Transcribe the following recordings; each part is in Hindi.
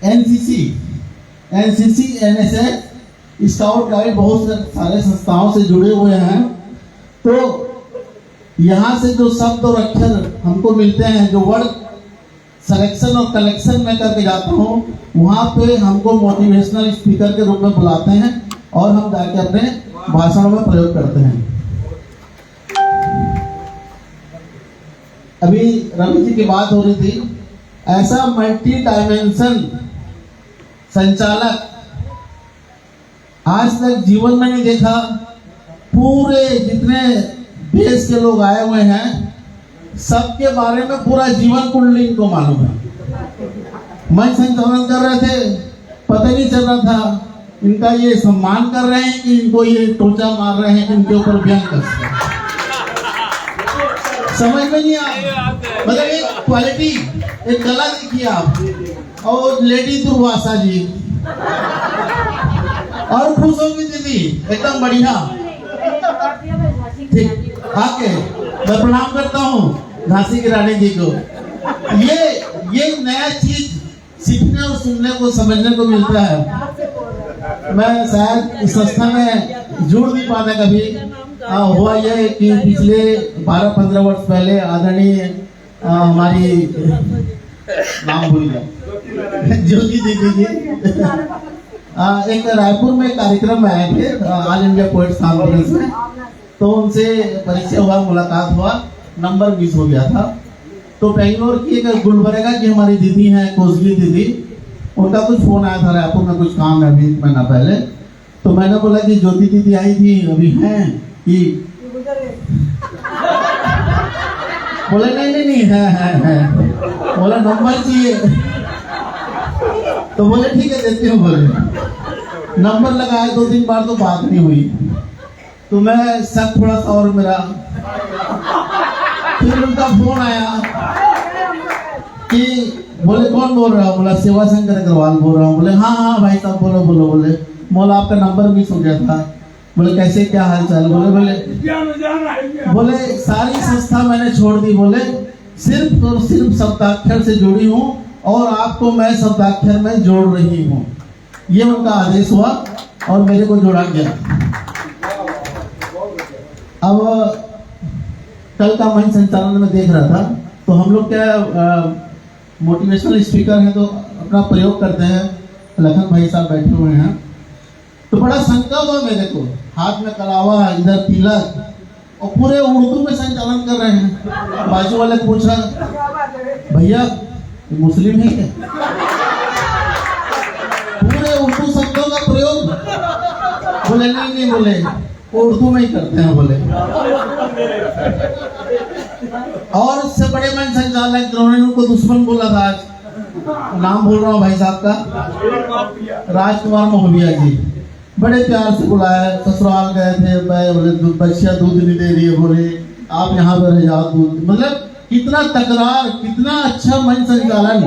एनसीसी, एनएसएस, स्काउट गाइड, बहुत सारे संस्थाओं से जुड़े हुए हैं। तो यहाँ से जो शब्द और अक्षर हमको मिलते हैं, जो वर्ड सिलेक्शन और कलेक्शन में करके जाता हूँ, वहाँ पे हमको मोटिवेशनल स्पीकर के रूप में बुलाते हैं और हम जाके अपने भाषणों में प्रयोग करते हैं। अभी रवि जी की बात हो रही थी, ऐसा मल्टी डायमेंशन संचालक आज तक जीवन में नहीं देखा। पूरे जितने देश के लोग आए हुए हैं, सबके बारे में पूरा जीवन कुंडली इनको मालूम है। मंच संचालन कर रहे थे, पता नहीं चल रहा था इनका ये सम्मान कर रहे हैं कि इनको ये टोचा मार रहे हैं कि इनके ऊपर व्यंग कर रहे हैं। समझ में नहीं आ, मतलब एक क्वालिटी, एक कला देखिए आप। और लेडी दुर्वासा जी और खुश होगी दीदी, एकदम बढ़िया। ठीक, आके मैं प्रणाम करता हूँ झांसी की रानी जी को। ये नया चीज सीखने और सुनने को, समझने को मिलता है। मैं शायद इस संस्था में जुड़ नहीं पाता कभी। हुआ यह कि पिछले 12-15 वर्ष पहले आदरणीय हमारी नाम भूल गया, ज्योति दीदी जी एक रायपुर में कार्यक्रम में आए थे, ऑल इंडिया पोएट्स कॉन्फ्रेंस में। तो उनसे परिचय हुआ, मुलाकात हुआ, नंबर मिस हो गया था। तो बेंगलोर की एक गुलबर्गा की हमारी दीदी हैं, कोसली दीदी, उनका कुछ फोन आया था, रायपुर में कुछ काम है अभी महीना पहले। तो मैंने बोला कि ज्योति दीदी आई थी, अभी हैं कि बोले नहीं है। बोला नंबर चाहिए, तो बोले ठीक है देते हो। बोले नंबर लगाया, 2-3 बार तो बात नहीं हुई। तो मैं सब थोड़ा सा और मेरा, फिर उनका फोन आया कि बोले कौन बोल रहा हो? बोला सेवा शंकर अग्रवाल बोल रहा हूँ। बोले हाँ भाई साहब बोलो। बोले बोला आपका नंबर मिस हो गया था। बोले कैसे, क्या हाल चाल? बोले सारी संस्था मैंने छोड़ दी। बोले सिर्फ और सिर्फ शब्दाक्षर से जुड़ी हूँ और आपको मैं शब्दाक्षर में जोड़ रही हूँ। ये उनका आदेश हुआ और मेरे को जोड़ा गया। अब कल का मंच संचालन में देख रहा था, तो हम लोग क्या मोटिवेशनल स्पीकर हैं, तो अपना प्रयोग करते हैं। लखन भाई साहब बैठे हुए हैं, तो बड़ा शंका हुआ मेरे को, हाथ में कलावा, इधर तिलक, और पूरे उर्दू में संचालन कर रहे हैं। बाजू वाले पूछा, भैया मुस्लिम है क्या? पूरे उर्दू शब्दों का प्रयोग। बोले नहीं, बोले उर्दू में ही करते हैं। बोले और उससे बड़े मन संचालक जिन्होंने उनको दुश्मन बोला था, आज नाम बोल रहा हूँ भाई साहब का, राजकुमार महोबिया जी, बड़े प्यार से बुलाया। ससुराल गए थे, बोले बच्चियां दूध नहीं दे रही है, बोले आप यहाँ पे रह जाओ दूध। मतलब कितना तकरार, कितना अच्छा मंच संचालन।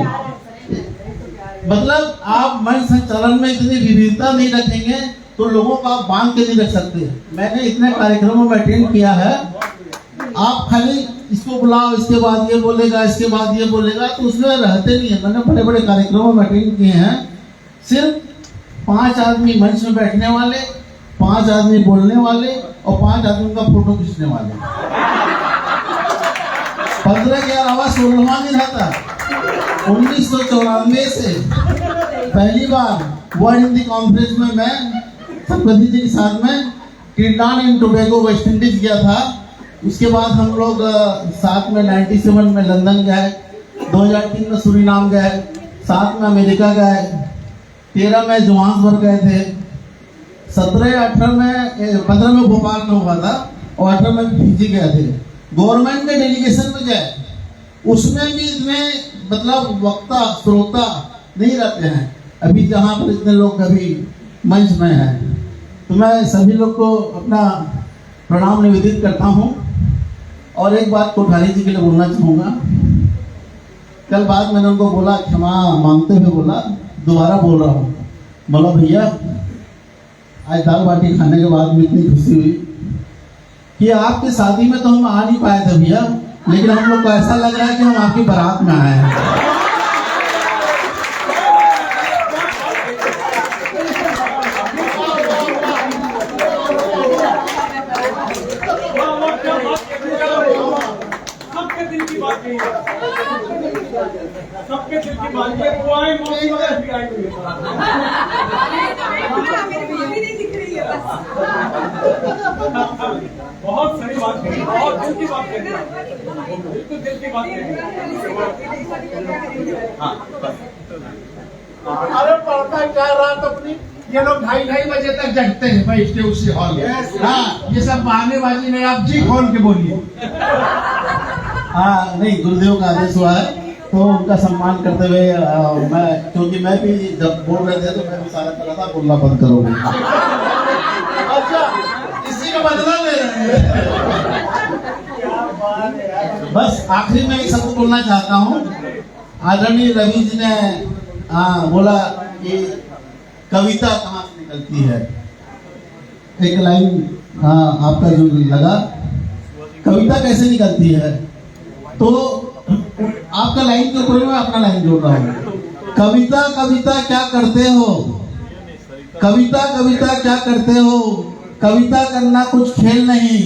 मतलब आप मंच संचालन में इतनी विविधता नहीं रखेंगे तो लोगों को आप बांध के नहीं रख सकते। मैंने इतने कार्यक्रमों में अटेंड किया है, आप खाली इसको बुलाओ, इसके बाद ये बोलेगा, इसके बाद ये बोलेगा, तो उसमें रहते नहीं है। मैंने बड़े बड़े कार्यक्रमों में अटेंड किए हैं, सिर्फ 5 आदमी मंच में बैठने वाले, 5 आदमी बोलने वाले और 5 आदमी का फोटो खींचने वाले। 15 के अलावा 16वां दिन था। 1994 से पहली बार वर्ल्ड हिंदी कॉन्फ्रेंस में मैं संपति जी के साथ में Trinidad and Tobago West Indies गया था। उसके बाद हम लोग साथ में 97 में लंदन गए, 2003 में सूरीनाम गए, 7 में अमेरिका गए, 13 में जोहान्सबर्ग गए थे, 15 में भोपाल में हुआ था और 18 में फिजी गए थे। गवर्नमेंट के डेलीगेशन में गए, उसमें भी इतने मतलब वक्ता श्रोता नहीं रहते हैं अभी जहाँ पर इतने लोग कभी मंच में हैं। तो मैं सभी लोग को अपना प्रणाम निवेदित करता हूँ और एक बात कोठारी जी के लिए बोलना चाहूँगा। कल बाद मैंने उनको बोला, क्षमा मांगते हुए बोला, दोबारा बोल रहा हूँ। बोला भैया आज दाल बाटी खाने के बाद में इतनी खुशी हुई कि आपकी शादी में तो हम आ नहीं पाए थे भैया, लेकिन हम लोग को ऐसा लग रहा है कि हम आपकी बारात में आए हैं। बहुत सही बात कही, बहुत दिल की बात कही, बिल्कुल दिल की बात कही। अरे पढ़ता क्या रात अपनी, ये लोग 2:30 बजे तक जगते हैं बैठ के उसी हॉल में। हाँ, ये सब बहानेबाजी नहीं, आप जी खोल के बोलिए। हाँ नहीं, गुरुदेव का आदेश हुआ है तो उनका सम्मान करते हुए मैं, क्योंकि मैं भी जब बोल रहे थे तो मैं भी सारा कर रहा था, बोलना बंद करोगे। अच्छा, इसी का बदला ले रहे हैं। बस आखिरी में एक शब्द बोलना चाहता हूँ। आदरणीय रवि जी ने बोला कि कविता कहाँ से निकलती है। एक लाइन आपका जो लगा, कविता कैसे निकलती है, तो आपका लाइन के ऊपर मैं अपना लाइन जोड़ रहा हूँ। कविता कविता क्या करते हो, कविता कविता क्या करते हो, कविता करना कुछ खेल नहीं।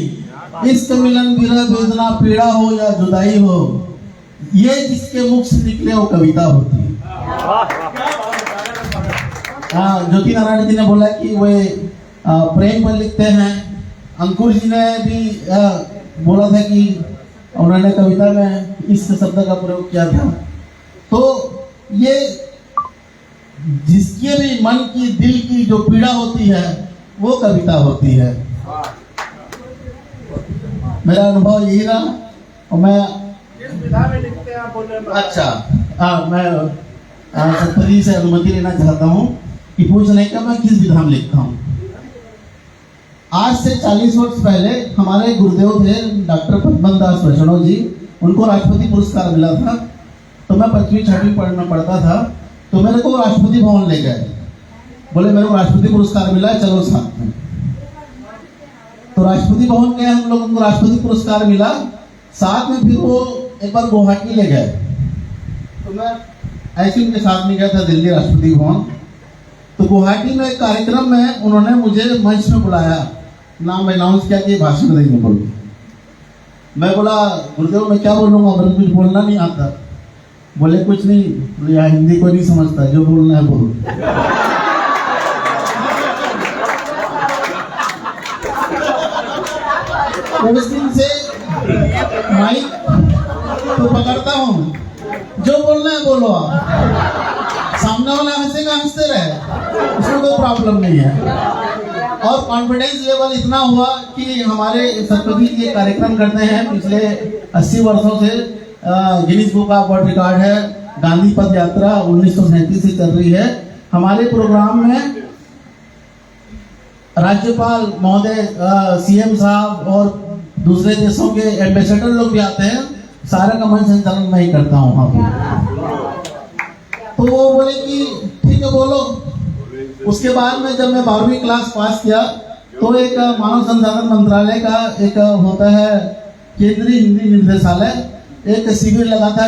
इश्क मिलन विरह वेदना पीड़ा हो या जुदाई हो, ये जिसके मुख से निकले वो कविता होती है। ज्योति नारायण जी ने बोला कि वे प्रेम पर लिखते हैं। अंकुर जी ने भी बोला था कि उन्होंने कविता में इस शब्द का प्रयोग किया था। तो ये जिसके भी मन की दिल की जो पीड़ा होती है वो कविता होती है। मेरा अनुभव यही रहा और मैं विधा में लिखते हैं, बोले अच्छा मैं सतपति से अनुमति लेना चाहता हूँ कि पूछने का मैं किस विधा में लिखता हूँ। आज से 40 वर्ष पहले हमारे गुरुदेव थे डॉक्टर पद्मन दास वैष्णव जी, उनको राष्ट्रपति पुरस्कार मिला था। तो मैं 5वीं 6वीं में पढ़ता था, तो मेरे को राष्ट्रपति भवन ले गए, बोले मेरे को राष्ट्रपति पुरस्कार मिला है, चलो साथ में। तो राष्ट्रपति भवन गए हम लोग, उनको राष्ट्रपति पुरस्कार मिला, साथ में फिर वो एक बार गुवाहाटी ले गए। तो मैं ऐसे उनके साथ में गया था दिल्ली राष्ट्रपति भवन। तो गुवाहाटी में एक कार्यक्रम में उन्होंने मुझे मंच में बुलाया, नाम अनाउंस किया कि भाषण देंगे बोलो। मैं बोला गुरुदेव मैं क्या बोलूँगा, मेरे कुछ बोलना नहीं आता। बोले कुछ नहीं, यहाँ हिंदी कोई नहीं समझता, जो बोलना है बोलो। तो उस दिन से माइक तो पकड़ता हूँ, जो बोलना है बोलो। आप सामने वाला हंसेगा, हंसते रहे, उसमें कोई प्रॉब्लम नहीं है। और कॉन्फिडेंस लेवल इतना हुआ कि हमारे सतपति जी कार्यक्रम करते हैं पिछले 80 वर्षों से, Guinness book of world record है। गांधी पद यात्रा 1937 से चल रही है। हमारे प्रोग्राम में राज्यपाल महोदय, सीएम साहब और दूसरे देशों के एम्बेसडर लोग भी आते हैं। सारा का मंच संचालन मैं ही करता हूँ वहाँ पे। तो वो बोले कि ठीक है बोलो। उसके बाद में जब मैं 12वीं क्लास पास किया तो एक मानव संसाधन मंत्रालय का एक होता है केंद्रीय हिंदी निर्देशालय, एक शिविर लगा था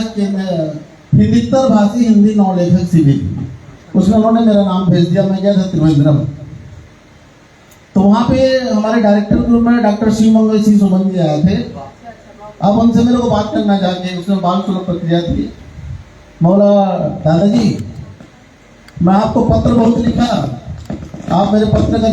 हिंदीतर भाषी हिंदी नवलेखक शिविर। उसमें उन्होंने मेरा नाम भेज दिया, मैं गया था त्रिवेंद्रम। तो वहाँ पे हमारे डायरेक्टर ग्रुप में डॉक्टर श्री मंगल सिंह सुमन जी आए थे। अब उनसे मेरे को बात करना जाके, उसमें बाल सुलभ प्रक्रिया थी। मौला दादाजी, मैं आपको पत्र बहुत लिखा, आप मेरे पत्र का